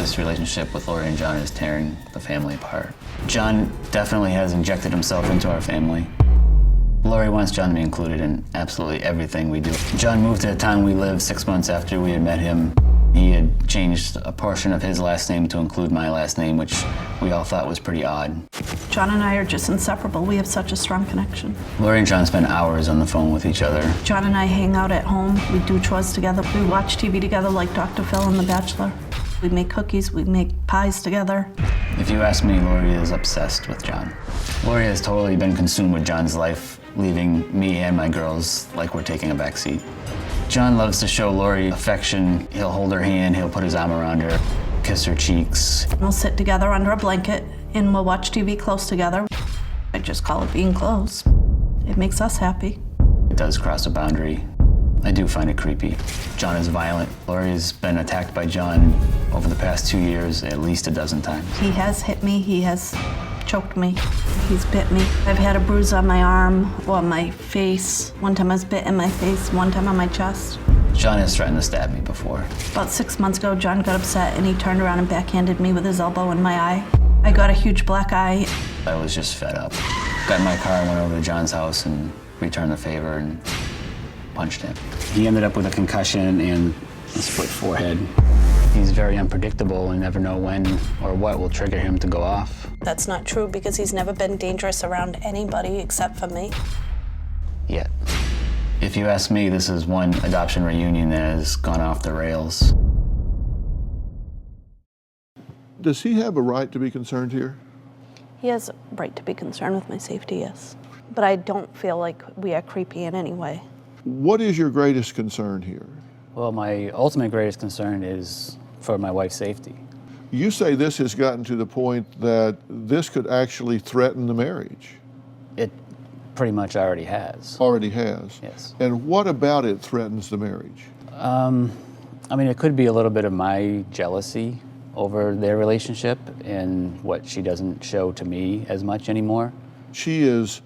this relationship with Lori and John is tearing the family apart. John definitely has injected himself into our family. Lori wants John to be included in absolutely everything we do. John moved to the town we lived 6 months after we had met him. He had changed a portion of his last name to include my last name, which we all thought was pretty odd. John and I are just inseparable. We have such a strong connection. Lori and John spend hours on the phone with each other. John and I hang out at home. We do chores together. We watch TV together like Dr. Phil and The Bachelor. We make cookies. We make pies together. If you ask me, Lori is obsessed with John. Lori has totally been consumed with John's life, leaving me and my girls like we're taking a back seat. John loves to show Lori affection. He'll hold her hand, he'll put his arm around her, kiss her cheeks. We'll sit together under a blanket and we'll watch TV close together. I just call it being close. It makes us happy. It does cross a boundary. I do find it creepy. John is violent. Lori's been attacked by John over the past 2 years at least a dozen times. He has hit me, he has choked me, he's bit me. I've had a bruise on my arm or my face. One time I was bit in my face, one time on my chest. John has threatened to stab me before. About 6 months ago, John got upset and he turned around and backhanded me with his elbow in my eye. I got a huge black eye. I was just fed up. Got in my car and went over to John's house and returned the favor and punched him. He ended up with a concussion and a split forehead. He's very unpredictable and never know when or what will trigger him to go off. That's not true because he's never been dangerous around anybody except for me. Yet. If you ask me, this is one adoption reunion that has gone off the rails. Does he have a right to be concerned here? He has a right to be concerned with my safety, yes. But I don't feel like we are creepy in any way. What is your greatest concern here? Well, my ultimate greatest concern is for my wife's safety. You say this has gotten to the point that this could actually threaten the marriage. It pretty much already has. Already has? Yes. And what about it threatens the marriage? I mean, it could be a little bit of my jealousy over their relationship and what she doesn't show to me as much anymore. She is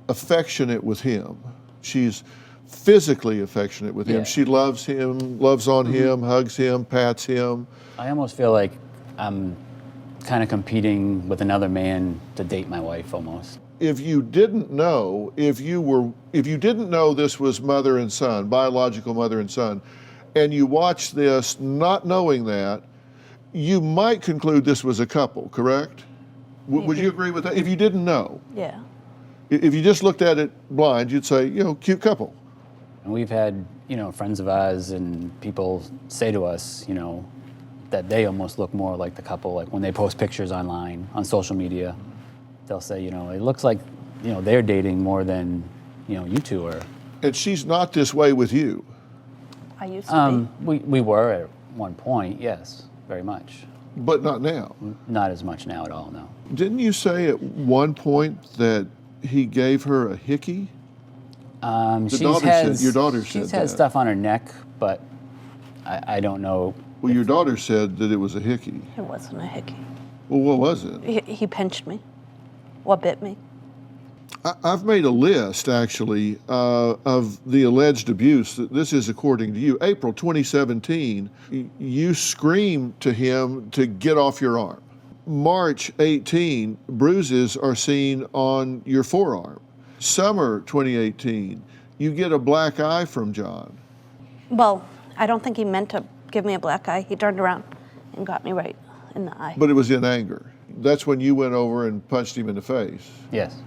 affectionate with him. She's physically affectionate with him. Yeah. She loves him, loves on him, hugs him, pats him. I almost feel like I'm kind of competing with another man to date my wife almost. If you didn't know, if you didn't know this was mother and son, biological mother and son, and you watched this not knowing that, you might conclude this was a couple, correct? Would you agree with that? If you didn't know. Yeah. If you just looked at it blind, you'd say, cute couple. And we've had, friends of ours and people say to us, that they almost look more like the couple. Like when they post pictures online, on social media, they'll say, it looks like, they're dating more than, you two are. And she's not this way with you. I used to be. We were at one point, yes, very much. But not now. Not as much now at all, no. Didn't you say at one point that he gave her a hickey? Your daughter said that. She's had stuff on her neck, but I don't know. Well, your daughter said that it was a hickey. It wasn't a hickey. Well, what was it? He pinched me. Or bit me. I've made a list, actually, of the alleged abuse. This is according to you. April 2017, you screamed to him to get off your arm. March 18, bruises are seen on your forearm. Summer 2018, you get a black eye from John. Well, I don't think he meant to give me a black eye. He turned around and got me right in the eye. But it was in anger. That's when you went over and punched him in the face. Yes.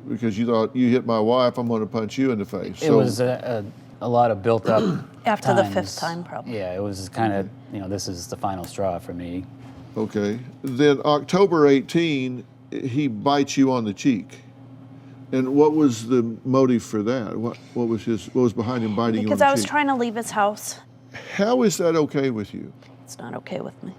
Because you thought, you hit my wife, I'm going to punch you in the face. It was a lot of built up After times. the fifth time, probably. Yeah, it was kind of, this is the final straw for me. Okay. Then October 18, he bites you on the cheek. And what was the motive for that? What was behind him biting you on the cheek? Because I was trying to leave his house. How is that okay with you? It's not okay with me.